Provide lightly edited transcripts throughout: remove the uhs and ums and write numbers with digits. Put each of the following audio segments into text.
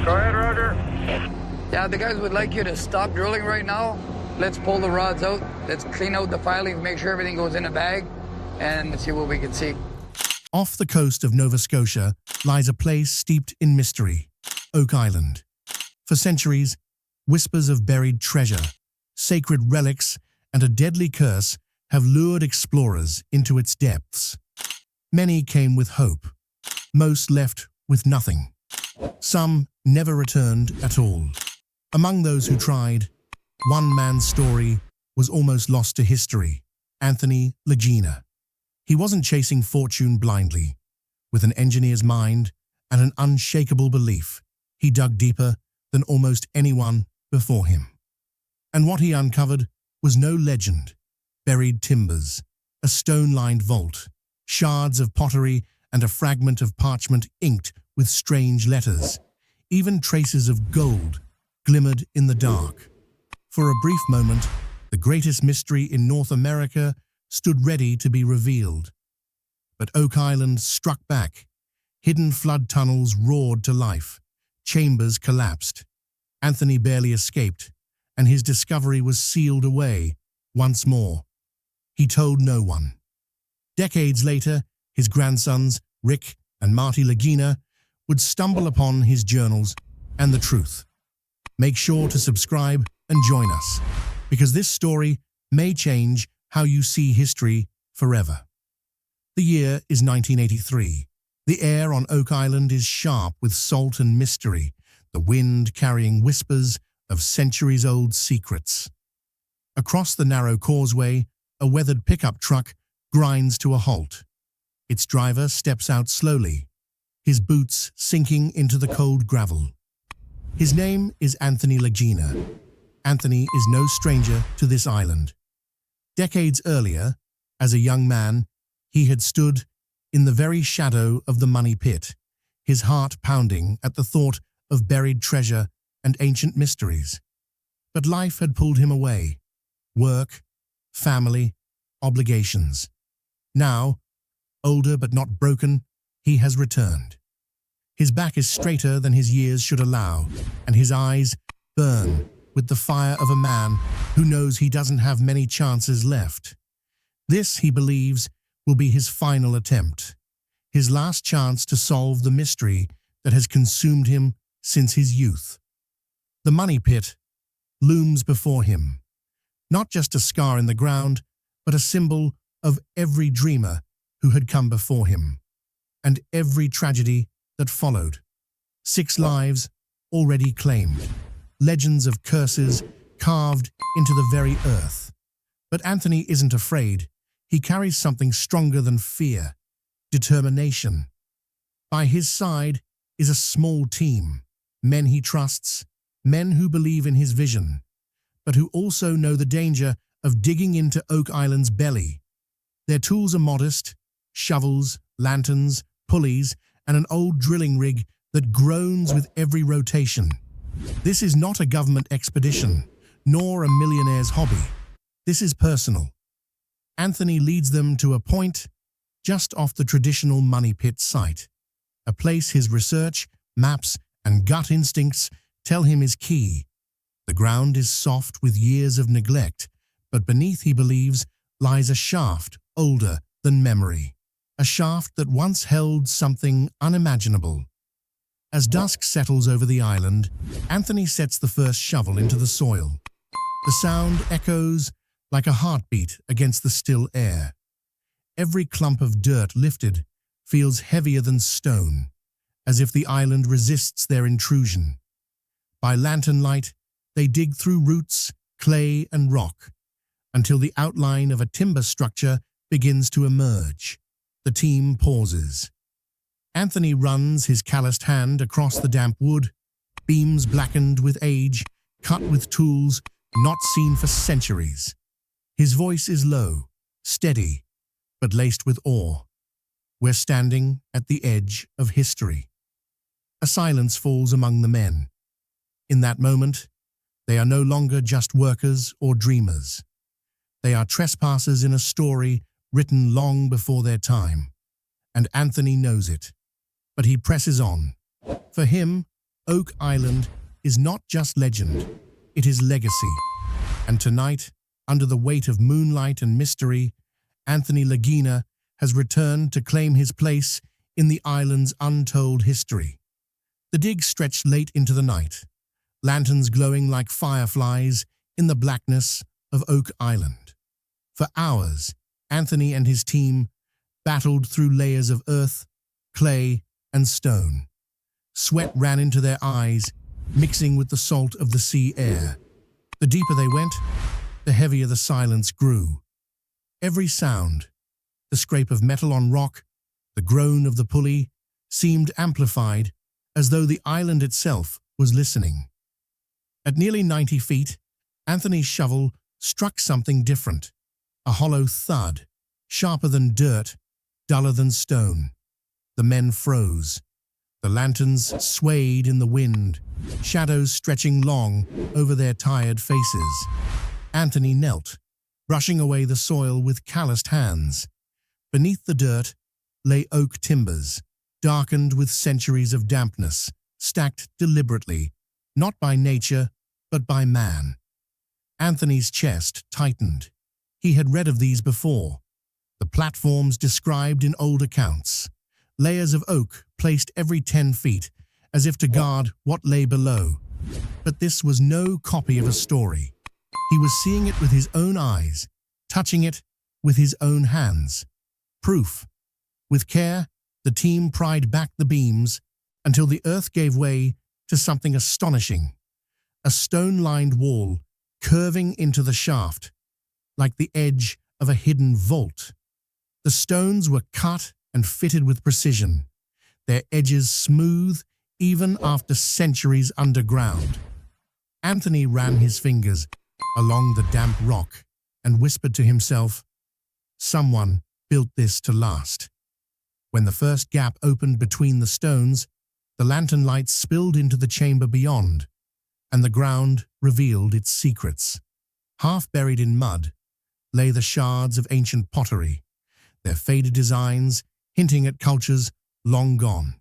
Go ahead, Roger. Yeah, the guys would like you to stop drilling right now. Let's pull the rods out. Let's clean out the filings, make sure everything goes in a bag, and see what we can see. Off the coast of Nova Scotia lies a place steeped in mystery, Oak Island. For centuries, whispers of buried treasure, sacred relics, and a deadly curse have lured explorers into its depths. Many came with hope. Most left with nothing. Some never returned at all. Among those who tried, one man's story was almost lost to history: Anthony Lagina. He wasn't chasing fortune blindly. With an engineer's mind and an unshakable belief, he dug deeper than almost anyone before him. And what he uncovered was no legend: buried timbers, a stone-lined vault, shards of pottery, and a fragment of parchment inked with strange letters. Even traces of gold glimmered in the dark. For a brief moment, the greatest mystery in North America stood ready to be revealed. But Oak Island struck back. Hidden flood tunnels roared to life. Chambers collapsed. Anthony barely escaped, and his discovery was sealed away once more. He told no one. Decades later, his grandsons, Rick and Marty Lagina, would stumble upon his journals and the truth. Make sure to subscribe and join us, because this story may change how you see history forever. The year is 1983. The air on Oak Island is sharp with salt and mystery, the wind carrying whispers of centuries-old secrets. Across the narrow causeway, a weathered pickup truck grinds to a halt. Its driver steps out slowly, his boots sinking into the cold gravel. His name is Anthony Lagina. Anthony is no stranger to this island. Decades earlier, as a young man, he had stood in the very shadow of the money pit, his heart pounding at the thought of buried treasure and ancient mysteries. But life had pulled him away. Work, family, obligations. Now, older but not broken, he has returned. His back is straighter than his years should allow, and his eyes burn with the fire of a man who knows he doesn't have many chances left. This, he believes, will be his final attempt, his last chance to solve the mystery that has consumed him since his youth. The money pit looms before him, not just a scar in the ground, but a symbol of every dreamer who had come before him, and every tragedy that followed. 6 lives already claimed, legends of curses carved into the very earth. But Anthony isn't afraid. He carries something stronger than fear: determination. By his side is a small team, men he trusts, men who believe in his vision, but who also know the danger of digging into Oak Island's belly. Their tools are modest: shovels, lanterns, pulleys, and an old drilling rig that groans with every rotation. This is not a government expedition, nor a millionaire's hobby. This is personal. Anthony leads them to a point just off the traditional money pit site, a place his research, maps, and gut instincts tell him is key. The ground is soft with years of neglect, but beneath, he believes, lies a shaft older than memory, a shaft that once held something unimaginable. As dusk settles over the island, Anthony sets the first shovel into the soil. The sound echoes like a heartbeat against the still air. Every clump of dirt lifted feels heavier than stone, as if the island resists their intrusion. By lantern light, they dig through roots, clay, and rock, until the outline of a timber structure begins to emerge. The team pauses. Anthony runs his calloused hand across the damp wood, beams blackened with age, cut with tools not seen for centuries. His voice is low, steady, but laced with awe. We're standing at the edge of history. A silence falls among the men. In that moment, they are no longer just workers or dreamers. They are trespassers in a story written long before their time. And Anthony knows it. But he presses on. For him, Oak Island is not just legend, it is legacy. And tonight, under the weight of moonlight and mystery, Anthony Lagina has returned to claim his place in the island's untold history. The dig stretched late into the night, lanterns glowing like fireflies in the blackness of Oak Island. For hours, Anthony and his team battled through layers of earth, clay, and stone. Sweat ran into their eyes, mixing with the salt of the sea air. The deeper they went, the heavier the silence grew. Every sound, the scrape of metal on rock, the groan of the pulley, seemed amplified, as though the island itself was listening. At nearly 90 feet, Anthony's shovel struck something different, a hollow thud, sharper than dirt, duller than stone. The men froze. The lanterns swayed in the wind, shadows stretching long over their tired faces. Anthony knelt, brushing away the soil with calloused hands. Beneath the dirt lay oak timbers, darkened with centuries of dampness, stacked deliberately, not by nature, but by man. Anthony's chest tightened. He had read of these before. The platforms described in old accounts. Layers of oak placed every 10 feet, as if to guard what lay below. But this was no copy of a story. He was seeing it with his own eyes, touching it with his own hands. Proof. With care, the team pried back the beams until the earth gave way to something astonishing. A stone-lined wall curving into the shaft, like the edge of a hidden vault. The stones were cut and fitted with precision, their edges smooth even after centuries underground. Anthony ran his fingers along the damp rock and whispered to himself, "Someone built this to last." When the first gap opened between the stones, the lantern light spilled into the chamber beyond, and the ground revealed its secrets. Half buried in mud lay the shards of ancient pottery, their faded designs hinting at cultures long gone.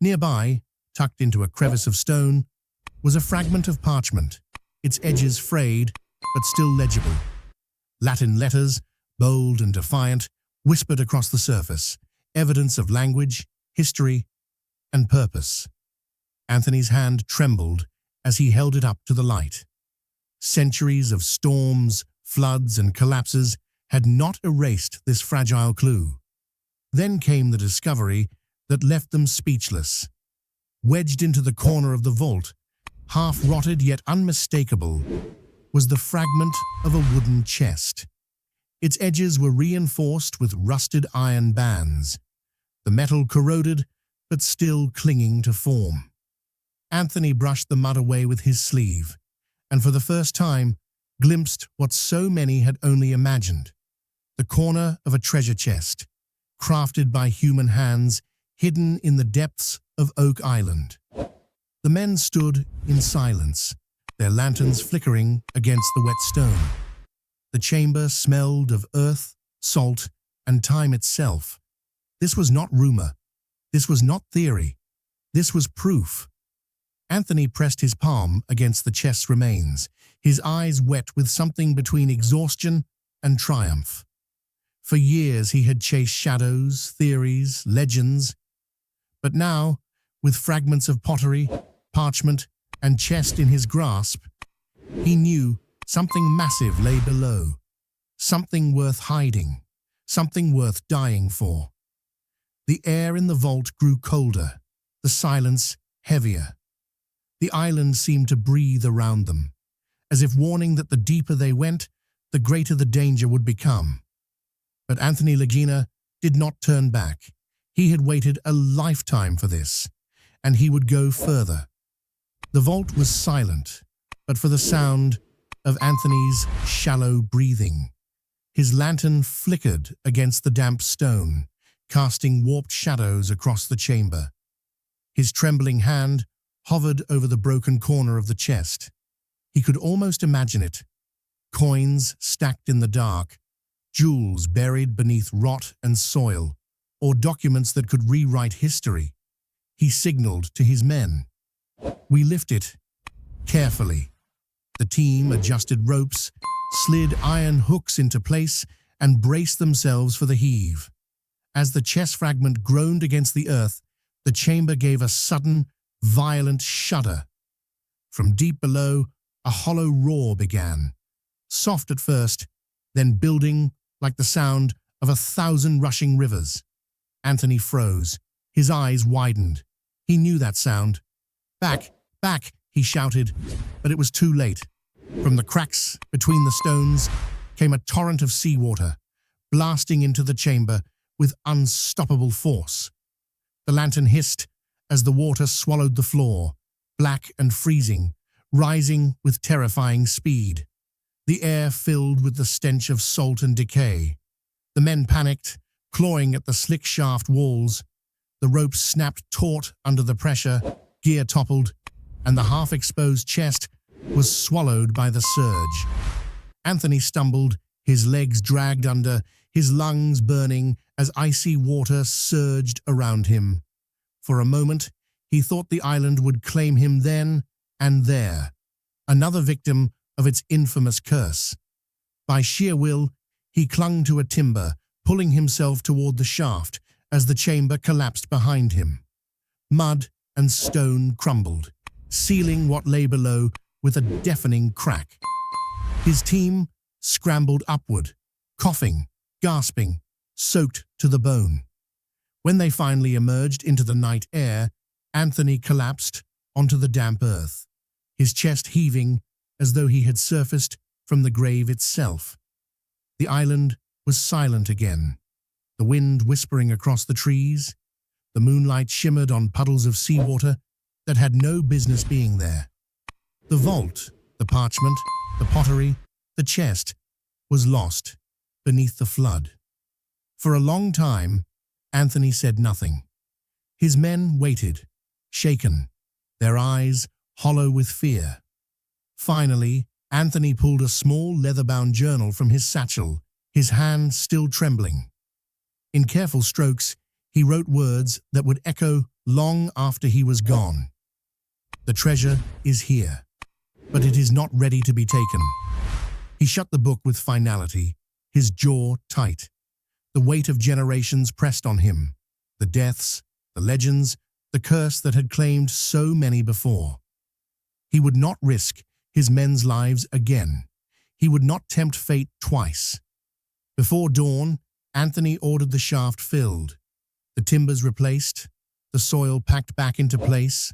Nearby, tucked into a crevice of stone, was a fragment of parchment, its edges frayed but still legible. Latin letters, bold and defiant, whispered across the surface, evidence of language, history, and purpose. Anthony's hand trembled as he held it up to the light. Centuries of storms, floods, and collapses had not erased this fragile clue. Then came the discovery that left them speechless. Wedged into the corner of the vault, half-rotted yet unmistakable, was the fragment of a wooden chest. Its edges were reinforced with rusted iron bands, the metal corroded but still clinging to form. Anthony brushed the mud away with his sleeve, and for the first time glimpsed what so many had only imagined: the corner of a treasure chest, crafted by human hands, hidden in the depths of Oak Island. The men stood in silence, their lanterns flickering against the wet stone. The chamber smelled of earth, salt, and time itself. This was not rumor. This was not theory. This was proof. Anthony pressed his palm against the chest's remains, his eyes wet with something between exhaustion and triumph. For years he had chased shadows, theories, legends. But now, with fragments of pottery, parchment, and chest in his grasp, he knew something massive lay below, something worth hiding, something worth dying for. The air in the vault grew colder, the silence heavier. The island seemed to breathe around them, as if warning that the deeper they went, the greater the danger would become. But Anthony Lagina did not turn back. He had waited a lifetime for this, and he would go further. The vault was silent, but for the sound of Anthony's shallow breathing. His lantern flickered against the damp stone, casting warped shadows across the chamber. His trembling hand hovered over the broken corner of the chest. He could almost imagine it. Coins stacked in the dark, jewels buried beneath rot and soil, or documents that could rewrite history. He signaled to his men. We lift it carefully. The team adjusted ropes, slid iron hooks into place, and braced themselves for the heave. As the chess fragment groaned against the earth, the chamber gave a sudden, violent shudder. From deep below, a hollow roar began, soft at first, then building like the sound of 1,000 rushing rivers. Anthony froze. His eyes widened. He knew that sound. "Back! Back!" he shouted, but it was too late. From the cracks between the stones came a torrent of seawater, blasting into the chamber with unstoppable force. The lantern hissed as the water swallowed the floor, black and freezing, rising with terrifying speed. The air filled with the stench of salt and decay. The men panicked, clawing at the slick shaft walls. The ropes snapped taut under the pressure, gear toppled, and the half-exposed chest was swallowed by the surge. Anthony stumbled, his legs dragged under, his lungs burning as icy water surged around him. For a moment, he thought the island would claim him then and there, another victim of its infamous curse. By sheer will, he clung to a timber, pulling himself toward the shaft as the chamber collapsed behind him. Mud and stone crumbled, sealing what lay below with a deafening crack. His team scrambled upward, coughing, gasping, soaked to the bone. When they finally emerged into the night air, Anthony collapsed onto the damp earth, his chest heaving as though he had surfaced from the grave itself. The island was silent again, the wind whispering across the trees. The moonlight shimmered on puddles of seawater that had no business being there. The vault, the parchment, the pottery, the chest was lost beneath the flood. For a long time, Anthony said nothing. His men waited, shaken, their eyes hollow with fear. Finally, Anthony pulled a small leather-bound journal from his satchel, his hand still trembling. In careful strokes, he wrote words that would echo long after he was gone. "The treasure is here, but it is not ready to be taken." He shut the book with finality, his jaw tight. The weight of generations pressed on him, the deaths, the legends, the curse that had claimed so many before. He would not risk his men's lives again. He would not tempt fate twice. Before dawn, Anthony ordered the shaft filled, the timbers replaced, the soil packed back into place.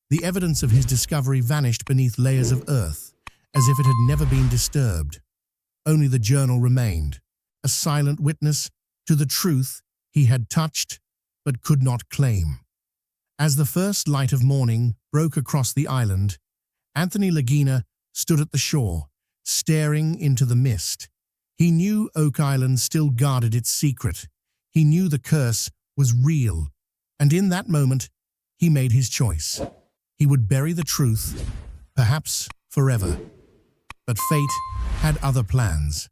The evidence of his discovery vanished beneath layers of earth, as if it had never been disturbed. Only the journal remained, a silent witness to the truth he had touched but could not claim. As the first light of morning broke across the island, Anthony Lagina stood at the shore, staring into the mist. He knew Oak Island still guarded its secret. He knew the curse was real, and in that moment, he made his choice. He would bury the truth, perhaps forever. But fate had other plans.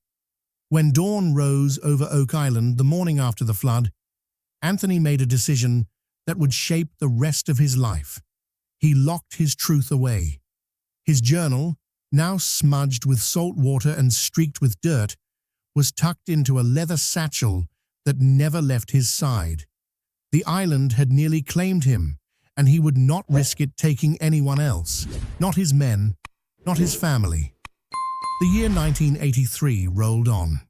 When dawn rose over Oak Island the morning after the flood, Anthony made a decision that would shape the rest of his life. He locked his truth away. His journal, now smudged with salt water and streaked with dirt, was tucked into a leather satchel that never left his side. The island had nearly claimed him, and he would not risk it taking anyone else, not his men, not his family. The year 1983 rolled on.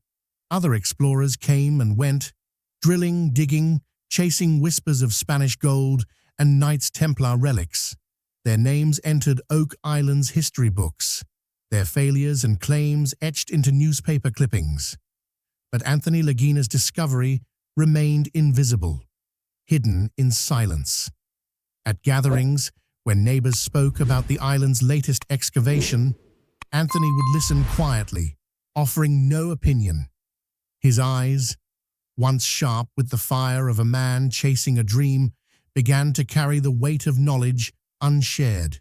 Other explorers came and went, drilling, digging, chasing whispers of Spanish gold and Knights Templar relics. Their names entered Oak Island's history books, their failures and claims etched into newspaper clippings. But Anthony Lagina's discovery remained invisible, hidden in silence. At gatherings, when neighbors spoke about the island's latest excavation, Anthony would listen quietly, offering no opinion. His eyes, once sharp with the fire of a man chasing a dream, began to carry the weight of knowledge unshared.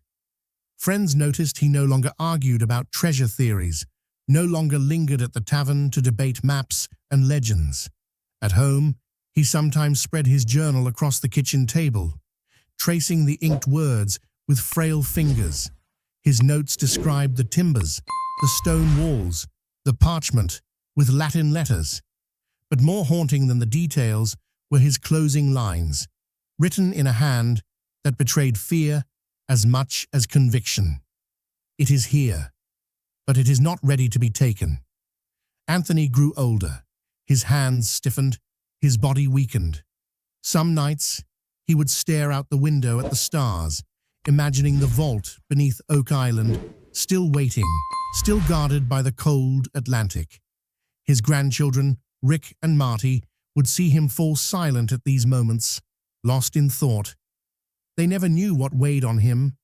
Friends noticed he no longer argued about treasure theories, no longer lingered at the tavern to debate maps and legends. At home, he sometimes spread his journal across the kitchen table, tracing the inked words with frail fingers. His notes described the timbers, the stone walls, the parchment with Latin letters. But more haunting than the details were his closing lines, written in a hand that betrayed fear as much as conviction. "It is here, but it is not ready to be taken." Anthony grew older. His hands stiffened, his body weakened. Some nights, he would stare out the window at the stars, imagining the vault beneath Oak Island, still waiting, still guarded by the cold Atlantic. His grandchildren, Rick and Marty, would see him fall silent at these moments, lost in thought. They never knew what weighed on him,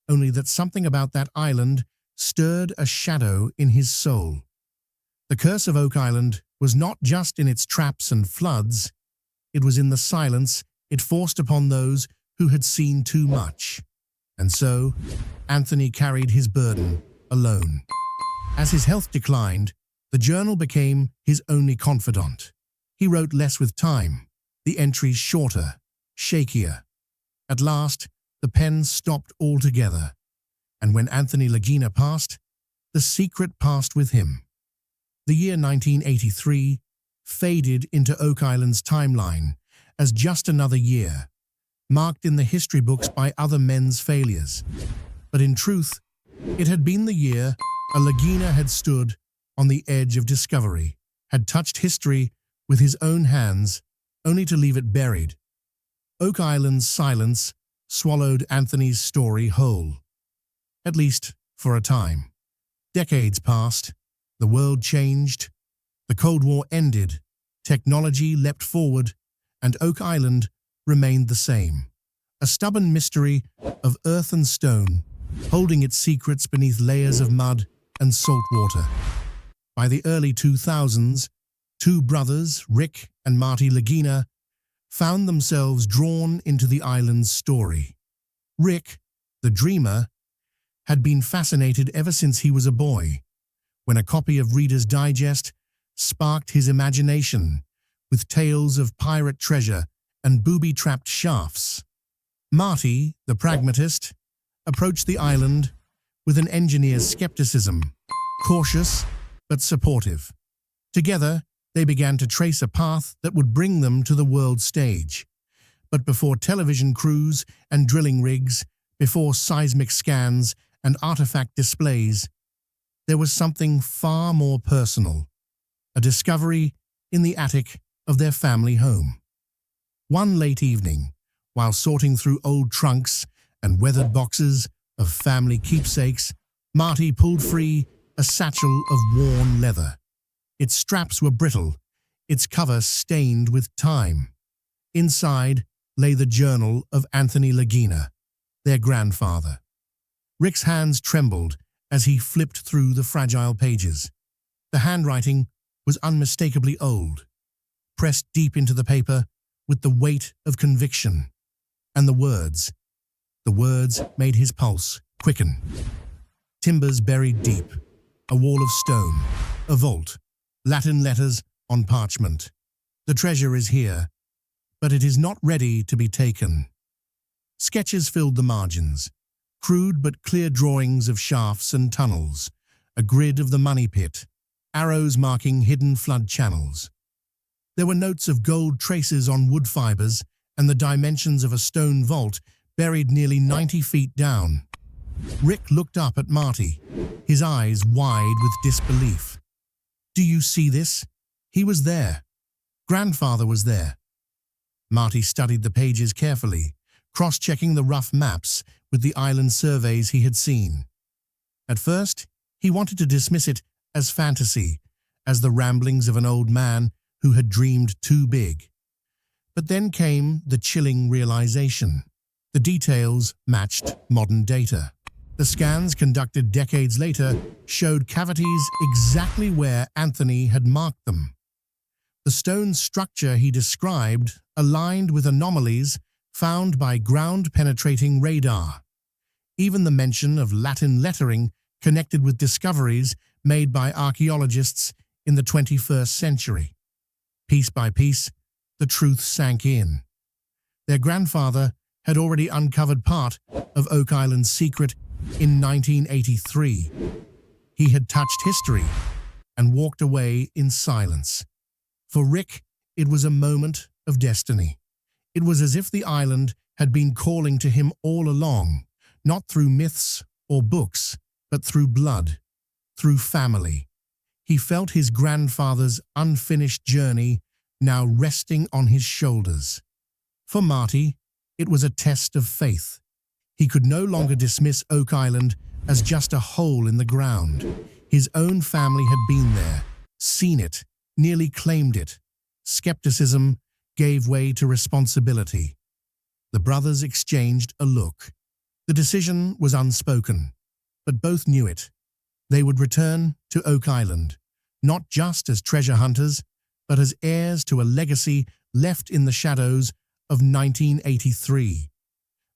only that something about that island stirred a shadow in his soul. The curse of Oak Island was not just in its traps and floods, it was in the silence it forced upon those who had seen too much. And so, Anthony carried his burden alone. As his health declined, the journal became his only confidant. He wrote less with time, the entries shorter, shakier. At last, the pen stopped altogether, and when Anthony Lagina passed, the secret passed with him. The year 1983 faded into Oak Island's timeline as just another year, marked in the history books by other men's failures. But in truth, it had been the year a Lagina had stood on the edge of discovery, had touched history with his own hands, only to leave it buried. Oak Island's silence swallowed Anthony's story whole, at least for a time. Decades passed, the world changed, the Cold War ended, technology leapt forward, and Oak Island remained the same. A stubborn mystery of earth and stone, holding its secrets beneath layers of mud and salt water. By the early 2000s, two brothers, Rick and Marty Lagina, found themselves drawn into the island's story. Rick, the dreamer, had been fascinated ever since he was a boy, when a copy of Reader's Digest sparked his imagination with tales of pirate treasure and booby-trapped shafts. Marty, the pragmatist, approached the island with an engineer's skepticism, cautious but supportive. Together, they began to trace a path that would bring them to the world stage. But before television crews and drilling rigs, before seismic scans and artifact displays, there was something far more personal, a discovery in the attic of their family home. One late evening, while sorting through old trunks and weathered boxes of family keepsakes, Marty pulled free a satchel of worn leather. Its straps were brittle, its cover stained with time. Inside lay the journal of Anthony Lagina, their grandfather. Rick's hands trembled as he flipped through the fragile pages. The handwriting was unmistakably old, pressed deep into the paper with the weight of conviction. And the words made his pulse quicken. Timbers buried deep, a wall of stone, a vault, Latin letters on parchment. The treasure is here, but it is not ready to be taken. Sketches filled the margins, crude but clear drawings of shafts and tunnels, a grid of the money pit, arrows marking hidden flood channels. There were notes of gold traces on wood fibers and the dimensions of a stone vault buried nearly 90 feet down. Rick looked up at Marty, his eyes wide with disbelief. "Do you see this? He was there. Grandfather was there." Marty studied the pages carefully, cross-checking the rough maps with the island surveys he had seen. At first, he wanted to dismiss it as fantasy, as the ramblings of an old man who had dreamed too big. But then came the chilling realization. The details matched modern data. The scans conducted decades later showed cavities exactly where Anthony had marked them. The stone structure he described aligned with anomalies found by ground-penetrating radar. Even the mention of Latin lettering connected with discoveries made by archaeologists in the 21st century. Piece by piece, the truth sank in. Their grandfather had already uncovered part of Oak Island's secret in 1983. He had touched history and walked away in silence. For Rick, it was a moment of destiny. It was as if the island had been calling to him all along, not through myths or books, but through blood, through family. He felt his grandfather's unfinished journey now resting on his shoulders. For Marty, it was a test of faith. He could no longer dismiss Oak Island as just a hole in the ground. His own family had been there, seen it, nearly claimed it. Skepticism gave way to responsibility. The brothers exchanged a look. The decision was unspoken, but both knew it. They would return to Oak Island, not just as treasure hunters, but as heirs to a legacy left in the shadows of 1983.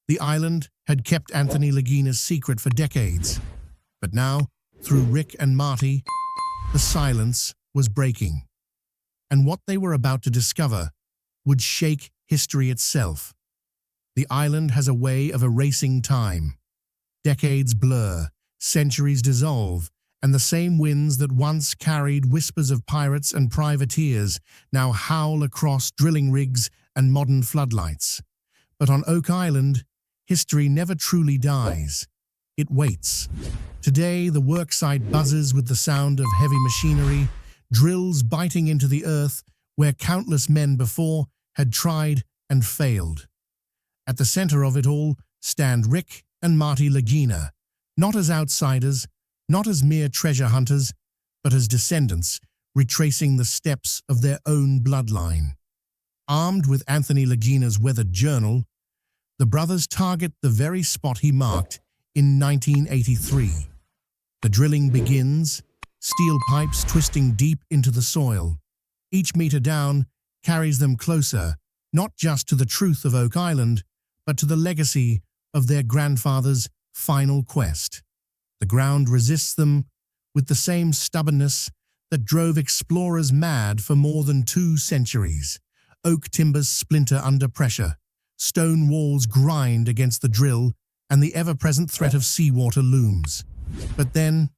The island had kept Anthony Lagina's secret for decades, but now, through Rick and Marty, the silence was breaking. And what they were about to discover would shake history itself. The island has a way of erasing time. Decades blur, centuries dissolve, and the same winds that once carried whispers of pirates and privateers now howl across drilling rigs and modern floodlights. But on Oak Island, history never truly dies. It waits. Today, the worksite buzzes with the sound of heavy machinery, drills biting into the earth where countless men before had tried and failed. At the center of it all stand Rick and Marty Lagina, not as outsiders, not as mere treasure hunters, but as descendants retracing the steps of their own bloodline. Armed with Anthony Lagina's weathered journal, the brothers target the very spot he marked in 1983. The drilling begins, steel pipes twisting deep into the soil. Each meter down carries them closer, not just to the truth of Oak Island, but to the legacy of their grandfather's final quest. The ground resists them with the same stubbornness that drove explorers mad for more than 2 centuries. Oak timbers splinter under pressure, stone walls grind against the drill, and the ever-present threat of seawater looms. But then,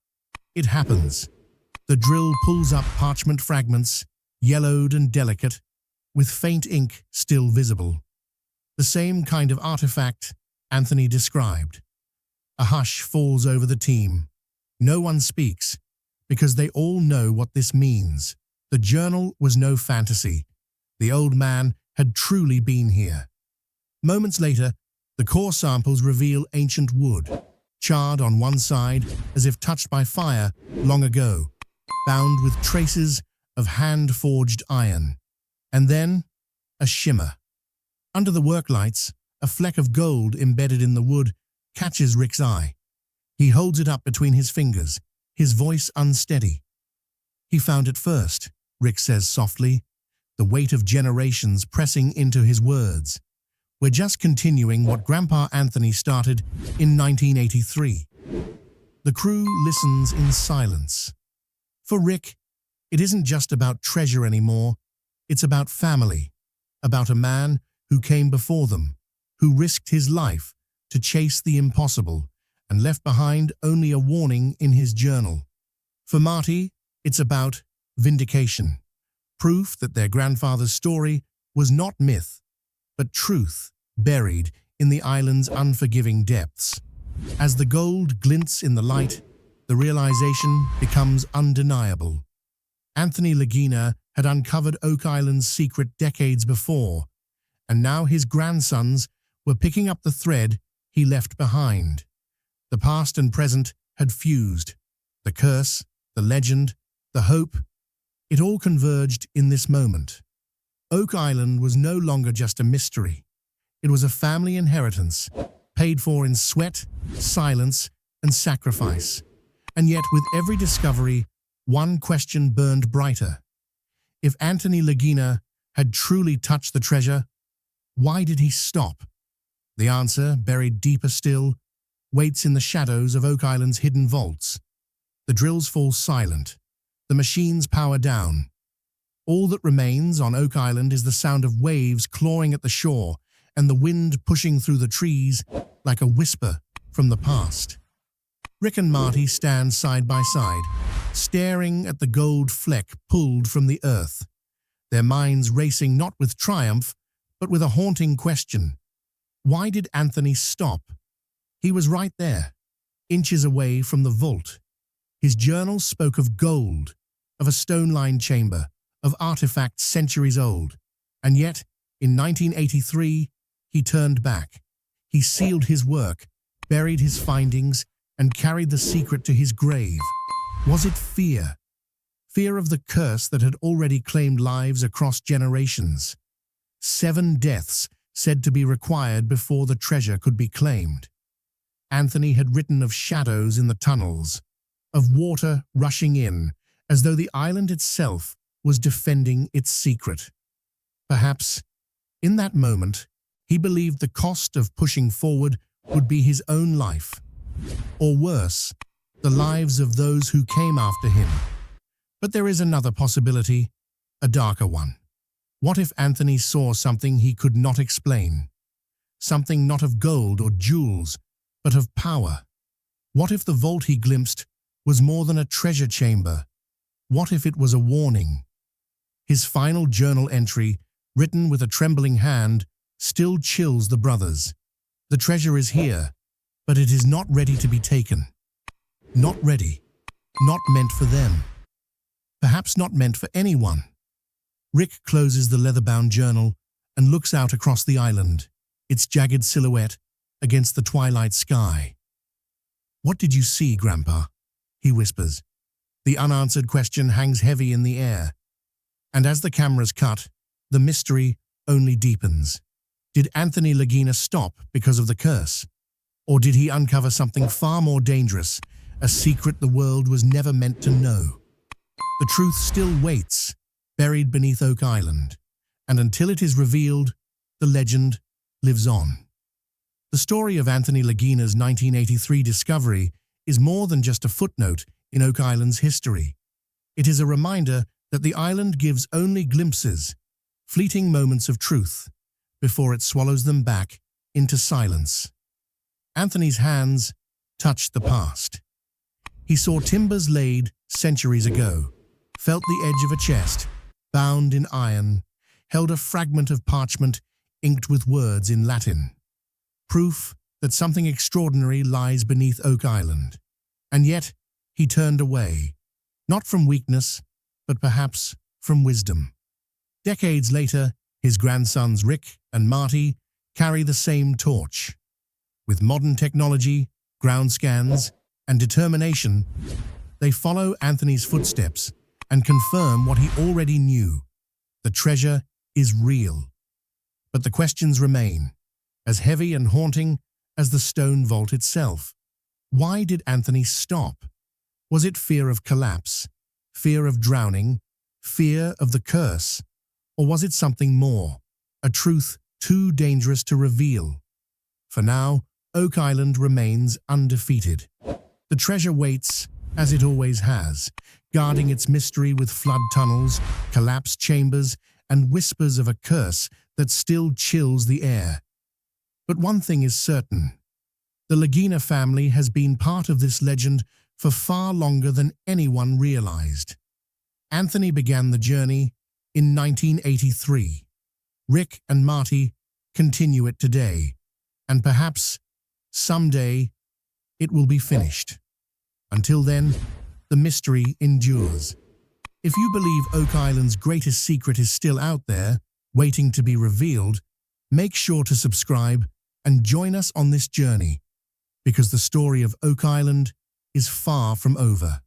it happens. The drill pulls up parchment fragments, yellowed and delicate, with faint ink still visible. The same kind of artifact Anthony described. A hush falls over the team. No one speaks, because they all know what this means. The journal was no fantasy. The old man had truly been here. Moments later, the core samples reveal ancient wood, charred on one side as if touched by fire long ago, bound with traces of hand-forged iron. And then, a shimmer. Under the work lights, a fleck of gold embedded in the wood catches Rick's eye. He holds it up between his fingers, his voice unsteady. "He found it first," Rick says softly, the weight of generations pressing into his words. "We're just continuing what Grandpa Anthony started in 1983. The crew listens in silence. For Rick, it isn't just about treasure anymore. It's about family, about a man who came before them, who risked his life to chase the impossible and left behind only a warning in his journal. For Marty, it's about vindication, proof that their grandfather's story was not myth, but truth buried in the island's unforgiving depths. As the gold glints in the light, the realization becomes undeniable. Anthony Lagina had uncovered Oak Island's secret decades before, and now his grandsons were picking up the thread he left behind. The past and present had fused. The curse, the legend, the hope, it all converged in this moment. Oak Island was no longer just a mystery. It was a family inheritance, paid for in sweat, silence, and sacrifice. And yet, with every discovery, one question burned brighter. If Anthony Lagina had truly touched the treasure, why did he stop? The answer, buried deeper still, waits in the shadows of Oak Island's hidden vaults. The drills fall silent. The machines power down. All that remains on Oak Island is the sound of waves clawing at the shore and the wind pushing through the trees like a whisper from the past. Rick and Marty stand side by side, staring at the gold fleck pulled from the earth, their minds racing not with triumph, but with a haunting question. Why did Anthony stop? He was right there, inches away from the vault. His journal spoke of gold, of a stone-lined chamber, of artifacts centuries old. And yet, in 1983, he turned back. He sealed his work, buried his findings, and carried the secret to his grave. Was it fear? Fear of the curse that had already claimed lives across generations. 7 deaths said to be required before the treasure could be claimed. Anthony had written of shadows in the tunnels, of water rushing in, as though the island itself was defending its secret. Perhaps, in that moment, he believed the cost of pushing forward would be his own life, or worse, the lives of those who came after him. But there is another possibility, a darker one. What if Anthony saw something he could not explain? Something not of gold or jewels, but of power? What if the vault he glimpsed was more than a treasure chamber? What if it was a warning? His final journal entry, written with a trembling hand, still chills the brothers. The treasure is here, but it is not ready to be taken. Not ready. Not meant for them. Perhaps not meant for anyone. Rick closes the leather-bound journal and looks out across the island, its jagged silhouette against the twilight sky. "What did you see, Grandpa?" he whispers. The unanswered question hangs heavy in the air. And as the cameras cut, the mystery only deepens. Did Anthony Lagina stop because of the curse? Or did he uncover something far more dangerous, a secret the world was never meant to know? The truth still waits, buried beneath Oak Island, and until it is revealed, the legend lives on. The story of Anthony Lagina's 1983 discovery is more than just a footnote in Oak Island's history. It is a reminder that the island gives only glimpses, fleeting moments of truth, before it swallows them back into silence. Anthony's hands touched the past. He saw timbers laid centuries ago, felt the edge of a chest, bound in iron, held a fragment of parchment inked with words in Latin. Proof that something extraordinary lies beneath Oak Island. And yet, he turned away, not from weakness, but perhaps from wisdom. Decades later, his grandsons Rick and Marty carry the same torch. With modern technology, ground scans, and determination, they follow Anthony's footsteps and confirm what he already knew. The treasure is real. But the questions remain, as heavy and haunting as the stone vault itself. Why did Anthony stop? Was it fear of collapse, fear of drowning, fear of the curse? Or was it something more, a truth too dangerous to reveal? For now, Oak Island remains undefeated. The treasure waits, as it always has, guarding its mystery with flood tunnels, collapsed chambers, and whispers of a curse that still chills the air. But one thing is certain. The Lagina family has been part of this legend for far longer than anyone realized. Anthony began the journey in 1983. Rick and Marty continue it today, and perhaps someday it will be finished. Until then, the mystery endures. If you believe Oak Island's greatest secret is still out there, waiting to be revealed, make sure to subscribe and join us on this journey, because the story of Oak Island is far from over.